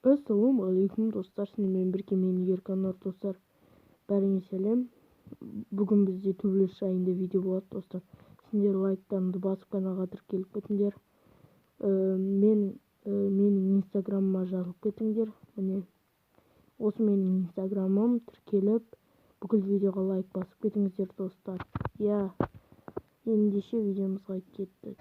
Assalamu алейкум достар, сіздермен бірге мен Ерканар достар. Бәріңе сәлем. Бүгін бізде төбелес жайында видео болады достар. Сендер лайктарыңды басып каналға тіркеліп кетіңдер. Менің инстаграмыма жазылып кетіңдер. Міне осы менің инстаграмым, тіркеліп бүкіл видеоға лайк басып кетіңіздер достар. Ендеше видеомызға кеттік.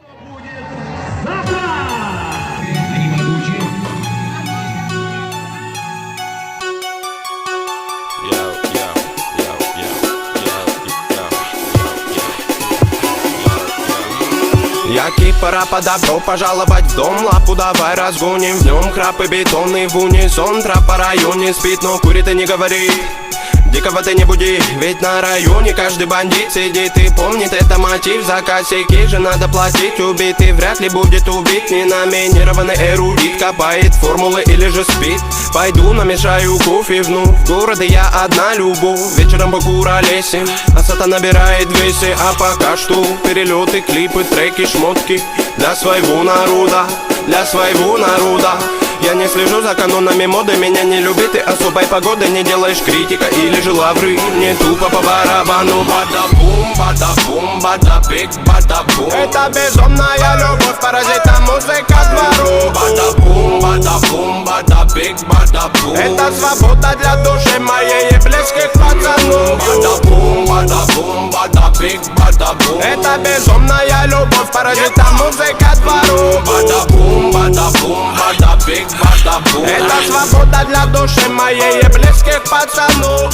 Яки, пора по добро пожаловать в дом. Лапу давай разгоним, в нем храп и бетонный в унисон. Трап по районе спит, но курит и не говори. Дикого ты не буди, ведь на районе каждый бандит сидит и помнит это мотив. За косяки же надо платить, убитый вряд ли будет убит. Ненаминированный эрудит копает формулы или же спит. Пойду намешаю кофе вновь, в городе я одна любовь. Вечером покуролесим, а сата набирает весе. А пока что перелеты, клипы, треки, шмотки для своего народа, для своего народа. Я не слежу за канонами моды, меня не любит и особой погоды. Не делаешь критика или же лавры, мне тупо по барабану. Бада-бум, бада-бум, бада-бик, бада-бум. Это безумная любовь, паразита музыка двору. Бада-бум, бада-бум, бада-бик, бада-бум. Это свобода для души моей и близких пацанов. Бада-бум, бада-бум, бада-бик, бада-бум. Это безумная любовь, паразита музыка двору. Бада-бум, бада-бум, бада-бик. Это свобода для души моей и близких пацанов.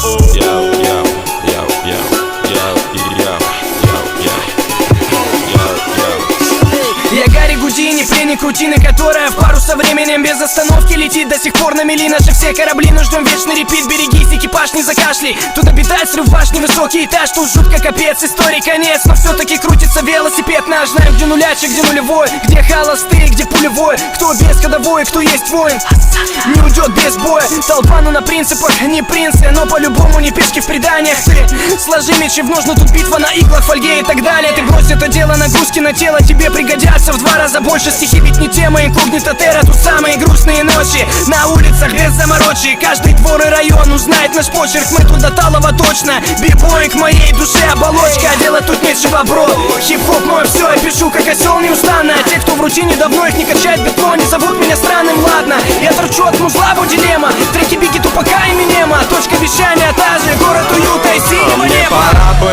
Я Гарри Гудини, пленник рутины, которая в пару со временем без остановки летит. До сих пор на мели наши все корабли, но ждем вечный репит. Берегись, экипаж не закашляй, тут обитает срыв башни, высокий этаж. Тут жутко капец, истории конец, но все-таки крутится велосипед наш. Знаем, где нулячий, где нулевой, где холостые, где пулевой. Кто без ходовой, кто есть воин, не уйдет без боя. Толпа, ну на принципах, не принцы, но по-любому не пешки в преданиях. Ты сложи мечи в ножны, тут битва на иглах, фольге и так далее. Ты брось это дело, нагрузки на тело тебе пригодятся в 2 раза больше. Стихи ведь не тема, инкогнито терра. Тут самые грустные ночи на улицах без заморочи. Каждый двор и район узнает наш почерк. Мы тут до талого точно. Бибой к моей душе оболочка, а делать тут нечего, бро. Хип-хоп мой все, я пишу как осел неустанно. А те, кто в рутине давно их не качает бетон, не зовут меня странным, ладно. Я торчу от музла, дилемма. Треки Бигги, Тупака и Минема. Точка вещания та же, город уюта и синего мне неба. Пора бы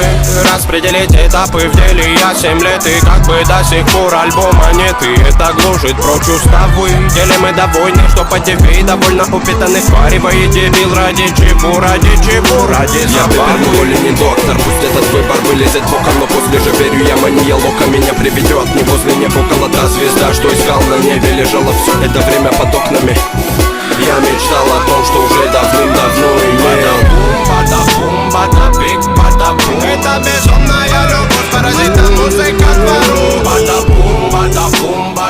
распределить этапы в деле. Я 7 лет и как бы до сих пор альбома нет. И это глушит прочь уставы. Деле мы довольны, что по тебе довольно упитанных сваривает дебил. Ради чего, ради чего, ради забавы. Я не доктор, пусть этот выбор вылезет боком. Но после же верю я, мания лока меня приведет. Не возле небо около та звезда, что искал на небе. Лежала все это время под окнами. Я мечтал о том, что уже давным-давно имел.